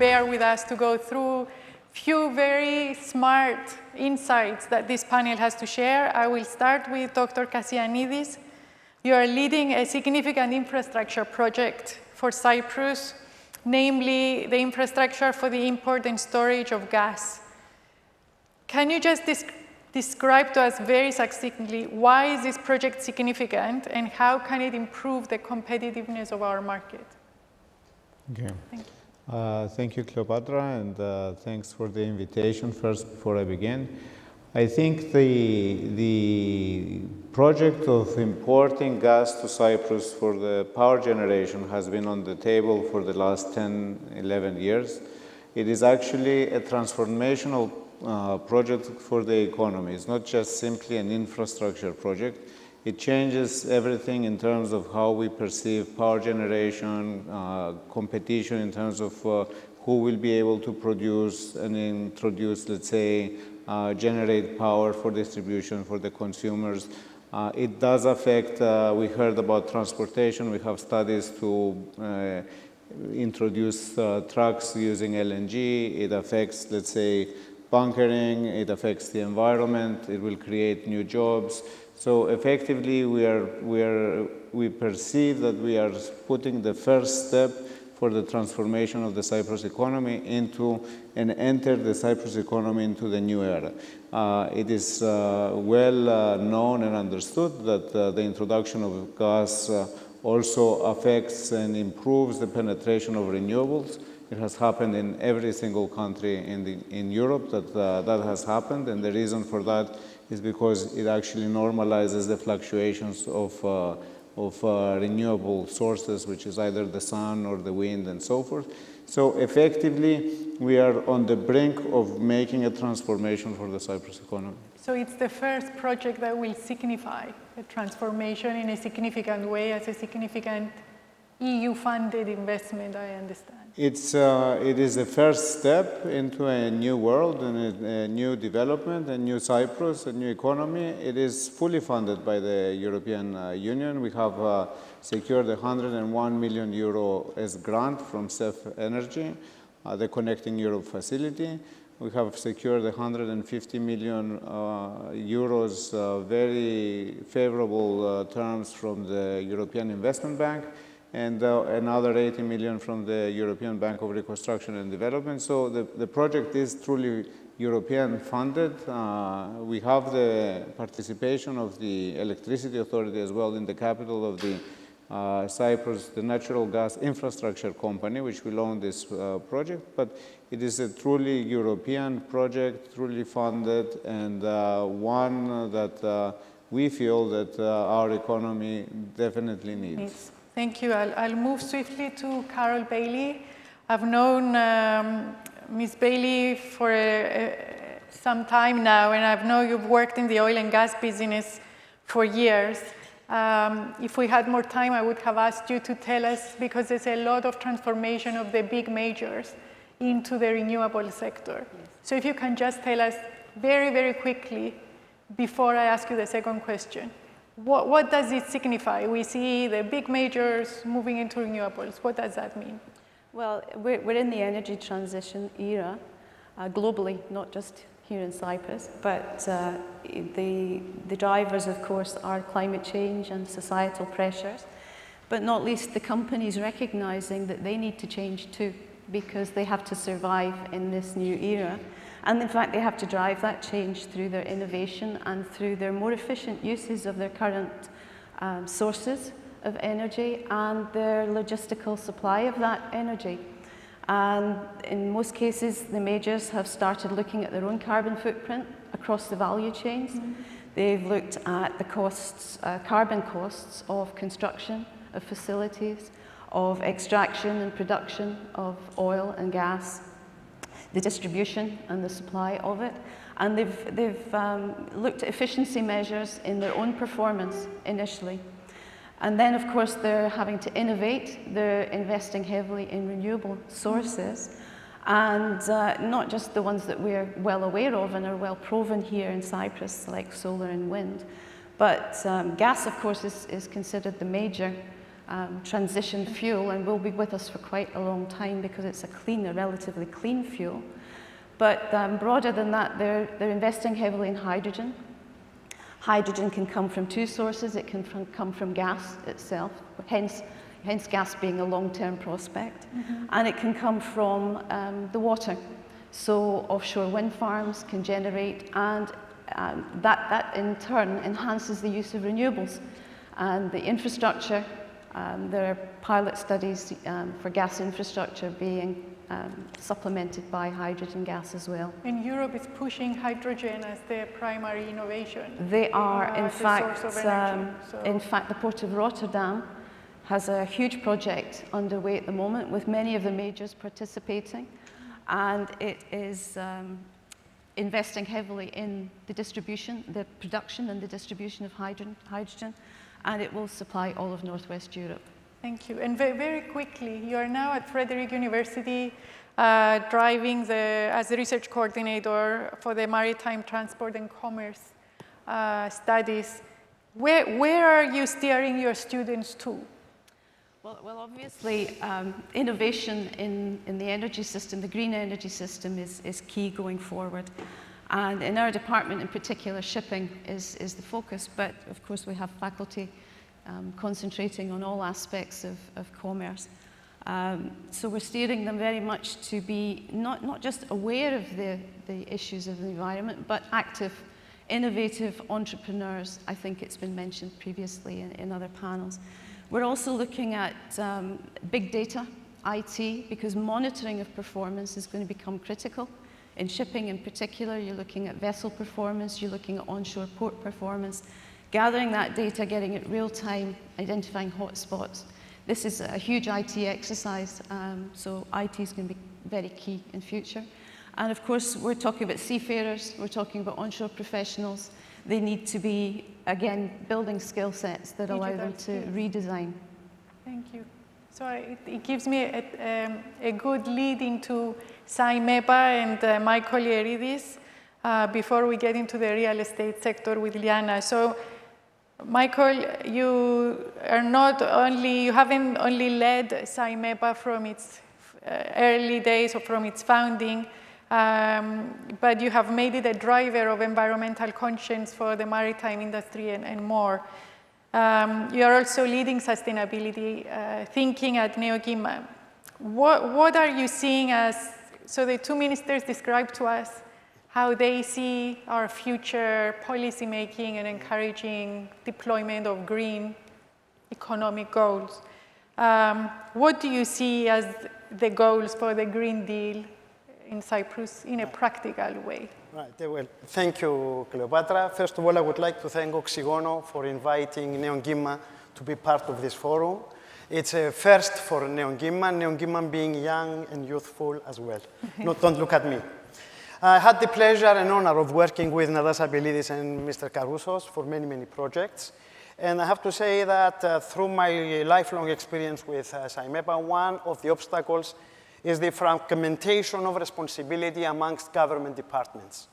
bear with us to go through few very smart insights that this panel has to share. I will start with Dr. Kassianides. You are leading a significant infrastructure project for Cyprus, namely the infrastructure for the import and storage of gas. Can you just describe to us very succinctly why is this project significant and how can it improve the competitiveness of our market? Okay. Thank you. Thank you, Cleopatra, and thanks for the invitation. First, before I begin, I think the project of importing gas to Cyprus for the power generation has been on the table for the last 10, 11 years. It is actually a transformational project for the economy. It's not just simply an infrastructure project. It changes everything in terms of how we perceive power generation, competition in terms of who will be able to produce and introduce, let's say, generate power for distribution for the consumers. It does affect, we heard about transportation. We have studies to introduce trucks using LNG. It affects, let's say, bunkering. It affects the environment. It will create new jobs. So effectively, we perceive that we are putting the first step for the transformation of the Cyprus economy into and enter the Cyprus economy into the new era. It is well known and understood that the introduction of gas also affects and improves the penetration of renewables. It has happened in every single country in Europe that has happened, and the reason for that is because it actually normalizes the fluctuations of renewable sources, which is either the sun or the wind and so forth. So effectively, we are on the brink of making a transformation for the Cyprus economy. So it's the first project that will signify a transformation in a significant way as a significant EU-funded investment, I understand. It is the first step into a new world and a new development, a new Cyprus, a new economy. It is fully funded by the European Union. We have secured 101 million euro as grant from CEF Energy, the Connecting Europe facility. We have secured 150 million euros, very favorable terms from the European Investment Bank, and another 80 million from the European Bank of Reconstruction and Development. So the project is truly European funded. We have the participation of the Electricity Authority as well in the capital of the Cyprus, the natural gas infrastructure company, which will own this project. But it is a truly European project, truly funded, and one that we feel that our economy definitely needs. Thank you. I'll move swiftly to Carol Bailey. I've known Ms. Bailey for some time now, and I know you've worked in the oil and gas business for years. If we had more time, I would have asked you to tell us, because there's a lot of transformation of the big majors into the renewable sector. Yes. So if you can just tell us very, very quickly, before I ask you the second question, what does it signify? We see the big majors moving into renewables. What does that mean? Well, we're in the energy transition era globally, not just here in Cyprus, but the drivers, of course, are climate change and societal pressures, but not least the companies recognizing that they need to change too, because they have to survive in this new era. And in fact, they have to drive that change through their innovation and through their more efficient uses of their current sources of energy and their logistical supply of that energy. And in most cases, the majors have started looking at their own carbon footprint across the value chains. Mm-hmm. They've looked at the costs, carbon costs of construction of facilities, of extraction and production of oil and gas, the distribution and the supply of it. And they've looked at efficiency measures in their own performance initially. And then, of course, they're having to innovate. They're investing heavily in renewable sources, and not just the ones that we're well aware of and are well proven here in Cyprus, like solar and wind, but gas, of course, is considered the major transition fuel and will be with us for quite a long time because it's a relatively clean fuel. But broader than that, they're investing heavily in hydrogen. Hydrogen can come from two sources. It can come from gas itself, hence gas being a long-term prospect. And it can come from the water. So offshore wind farms can generate, and that in turn enhances the use of renewables. And the infrastructure, there are pilot studies for gas infrastructure being supplemented by hydrogen gas as well. And Europe is pushing hydrogen as their primary innovation. They are, in fact, the the Port of Rotterdam has a huge project underway at the moment with many of the majors participating, and it is investing heavily in the distribution, the production and the distribution of hydrogen, and it will supply all of Northwest Europe. Thank you. And very quickly, you are now at Frederick University driving as a research coordinator for the Maritime Transport and Commerce studies. Where are you steering your students to? Well, obviously, innovation in the energy system, the green energy system, is key going forward. And in our department in particular, shipping is the focus, but of course we have faculty concentrating on all aspects of commerce. So we're steering them very much to be not just aware of the issues of the environment, but active, innovative entrepreneurs. I think it's been mentioned previously in other panels. We're also looking at big data, IT, because monitoring of performance is going to become critical. In shipping in particular, you're looking at vessel performance, you're looking at onshore port performance, gathering that data, getting it real time, identifying hotspots. This is a huge IT exercise, so IT is going to be very key in future. And of course, we're talking about seafarers, we're talking about onshore professionals. They need to be, again, building skill sets that allow them to redesign. Thank you. So it gives me a good lead into CYMEPA and Michael Ierides before we get into the real estate sector with Liana. So, Michael, you haven't only led CYMEPA from its early days or from its founding, but you have made it a driver of environmental conscience for the maritime industry and more. You are also leading sustainability thinking at NeoGIMA. What are you seeing so the two ministers described to us how they see our future policy making and encouraging deployment of green economic goals. What do you see as the goals for the Green Deal in Cyprus in a practical way? Right. Well, thank you, Cleopatra. First of all, I would like to thank Oxygono for inviting NeoGIMA to be part of this forum. It's a first for NeoGIMA being young and youthful as well. Don't look at me. I had the pleasure and honor of working with Natasa, Pilides, and Mr. Karousos for many, many projects. And I have to say that through my lifelong experience with CYMEPA, one of the obstacles is the fragmentation of responsibility amongst government departments.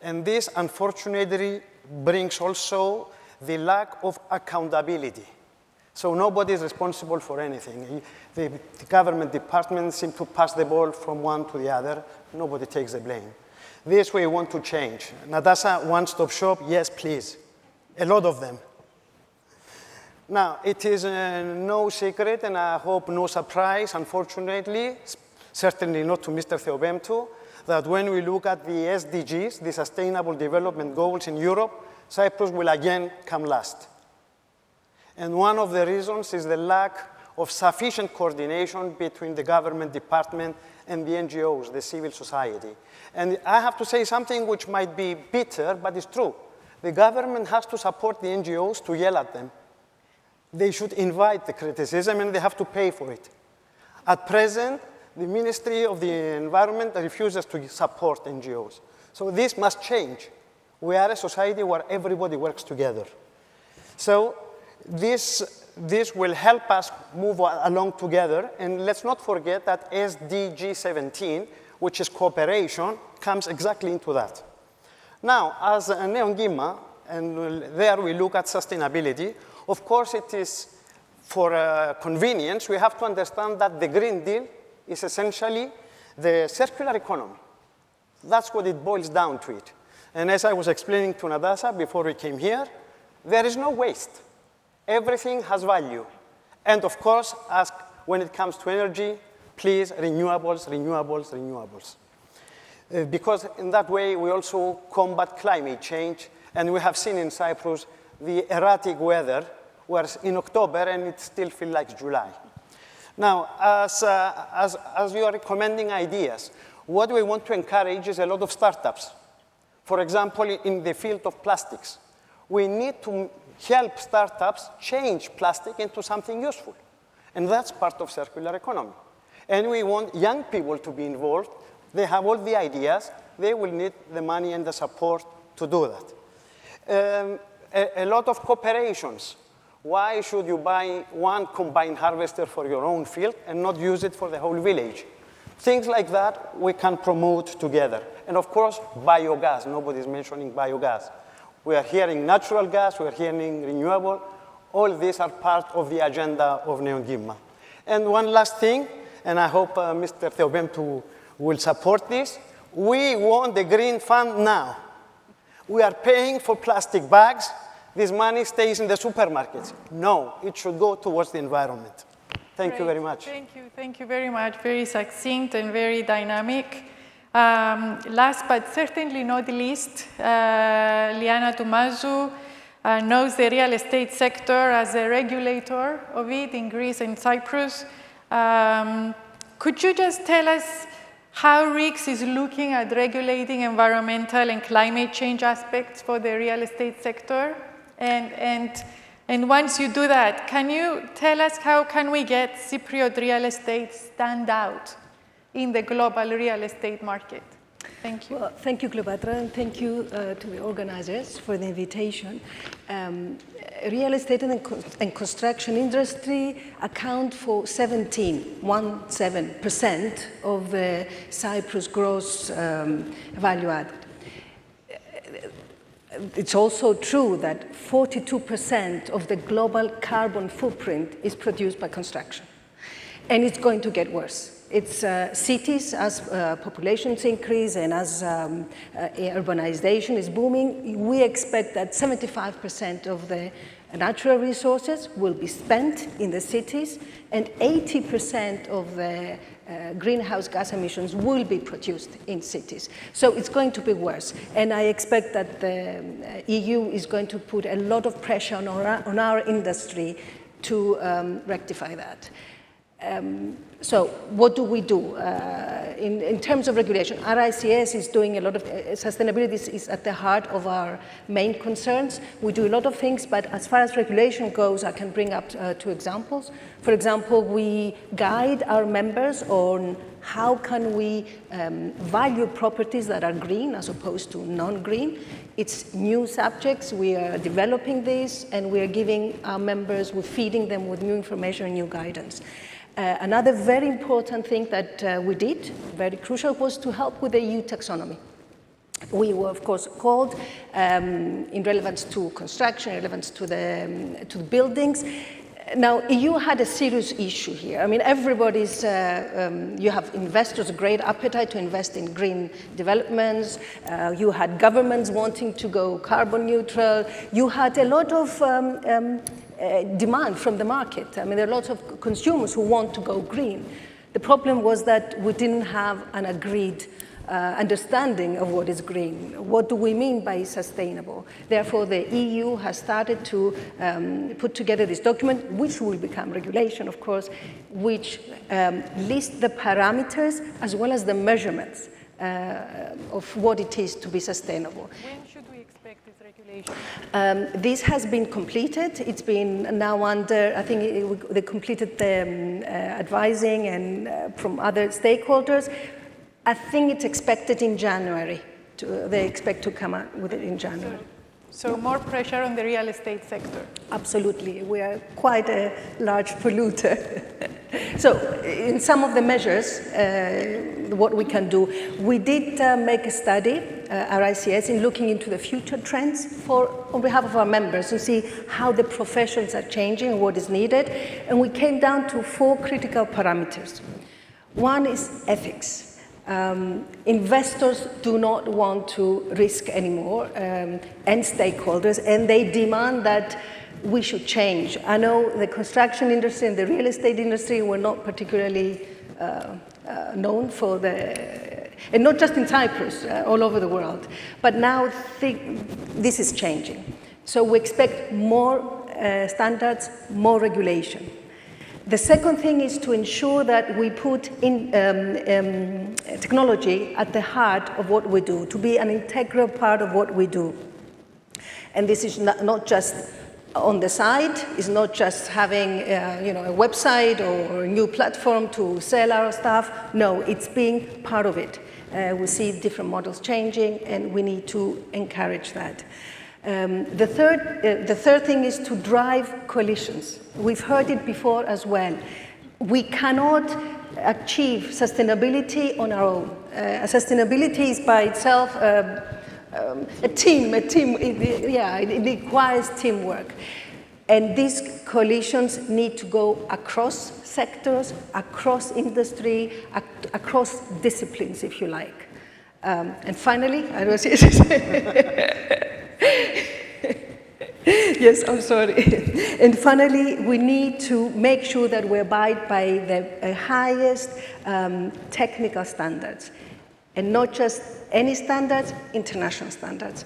And this, unfortunately, brings also the lack of accountability. So nobody is responsible for anything. The government departments seem to pass the ball from one to the other. Nobody takes the blame. This we want to change. Natasa, one-stop shop, yes, please. A lot of them. Now, it is no secret, and I hope no surprise, unfortunately, certainly not to Mr. Theopemptou, that when we look at the SDGs, the Sustainable Development Goals in Europe, Cyprus will again come last. And one of the reasons is the lack of sufficient coordination between the government department and the NGOs, the civil society. And I have to say something which might be bitter, but it's true. The government has to support the NGOs to yell at them. They should invite the criticism and they have to pay for it. At present, the Ministry of the Environment refuses to support NGOs. So this must change. We are a society where everybody works together. So this will help us move along together. And let's not forget that SDG 17, which is cooperation, comes exactly into that. Now, as a NeoGIMA, and there we look at sustainability, of course it is for convenience, we have to understand that the Green Deal is essentially the circular economy. That's what it boils down to it. And as I was explaining to Natasa before we came here, there is no waste. Everything has value. And of course, when it comes to energy, please, renewables, renewables, renewables. Because in that way, we also combat climate change. And we have seen in Cyprus the erratic weather, where in October, and it still feels like July. Now, as you are recommending ideas, what we want to encourage is a lot of startups. For example, in the field of plastics, we need to help startups change plastic into something useful. And that's part of circular economy. And we want young people to be involved. They have all the ideas. They will need the money and the support to do that. A lot of cooperations. Why should you buy one combined harvester for your own field and not use it for the whole village? Things like that we can promote together. And of course, biogas. Nobody's mentioning biogas. We are hearing natural gas. We are hearing renewable. All these are part of the agenda of Neongima. And one last thing, and I hope Mr. Theobemptou will support this. We want the Green Fund now. We are paying for plastic bags. This money stays in the supermarkets. No, it should go towards the environment. Thank you very much. Thank you very much. Very succinct and very dynamic. Last but certainly not least, Liana Toumazou knows the real estate sector as a regulator of it in Greece and Cyprus. Could you just tell us how RICS is looking at regulating environmental and climate change aspects for the real estate sector? And once you do that, can you tell us how can we get Cypriot real estate stand out in the global real estate market? Thank you. Well, thank you, Cleopatra, and thank you to the organizers for the invitation. Real estate and construction industry account for 17% of the Cyprus gross value added. It's also true that 42% of the global carbon footprint is produced by construction. And it's going to get worse. It's cities, as populations increase and as urbanization is booming, we expect that 75% of the natural resources will be spent in the cities, and 80% of the greenhouse gas emissions will be produced in cities. So it's going to be worse. And I expect that the EU is going to put a lot of pressure on our industry to rectify that. So what do we do? In terms of regulation, RICS is doing a lot of, sustainability is at the heart of our main concerns. We do a lot of things, but as far as regulation goes, I can bring up 2 examples. For example, we guide our members on how can we value properties that are green as opposed to non-green. It's new subjects, we are developing this, and we are giving our members, we're feeding them with new information and new guidance. Another very important thing that we did, very crucial, was to help with the EU taxonomy. We were, of course, called in relevance to construction, relevance to the buildings. Now, EU had a serious issue here. I mean, everybody's, you have investors, a great appetite to invest in green developments. You had governments wanting to go carbon neutral. You had a lot of demand from the market. I mean, there are lots of consumers who want to go green. The problem was that we didn't have an agreed understanding of what is green. What do we mean by sustainable? Therefore, the EU has started to put together this document, which will become regulation, of course, which lists the parameters as well as the measurements of what it is to be sustainable. When should we expect this regulation? This has been completed. It's been now under, I think they completed the advising and from other stakeholders. I think it's expected in January. They expect to come out with it in January. So more pressure on the real estate sector. Absolutely. We are quite a large polluter. So in some of the measures, what we can do, we did make a study RICS in looking into the future trends on behalf of our members to see how the professions are changing and what is needed. And we came down to 4 critical parameters. One is ethics. Investors do not want to risk anymore, and stakeholders, and they demand that we should change. I know the construction industry and the real estate industry were not particularly known for and not just in Cyprus, all over the world. But now this is changing. So we expect more standards, more regulation. The second thing is to ensure that we put in technology at the heart of what we do, to be an integral part of what we do. And this is not just on the side, it's not just having a website or a new platform to sell our stuff. No, it's being part of it. We see different models changing, and we need to encourage that. The third thing is to drive coalitions. We've heard it before as well. We cannot achieve sustainability on our own. Sustainability is by itself a team. It requires teamwork. And these coalitions need to go across sectors, across industry, across disciplines, if you like. And finally, I was yes, I'm sorry. And finally, we need to make sure that we abide by the highest technical standards. And not just any standards, international standards.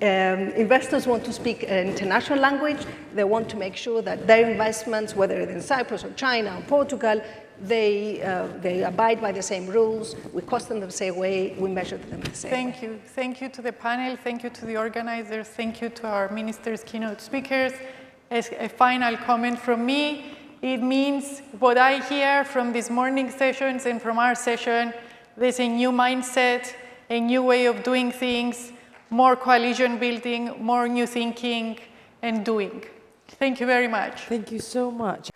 Investors want to speak an international language. They want to make sure that their investments, whether it's in Cyprus or China or Portugal, they abide by the same rules. We cost them the same way. We measure them the same way. Thank you. Thank you to the panel. Thank you to the organizers. Thank you to our ministers, keynote speakers. As a final comment from me, it means what I hear from these morning sessions and from our session, there's a new mindset, a new way of doing things, more coalition building, more new thinking and doing. Thank you very much. Thank you so much.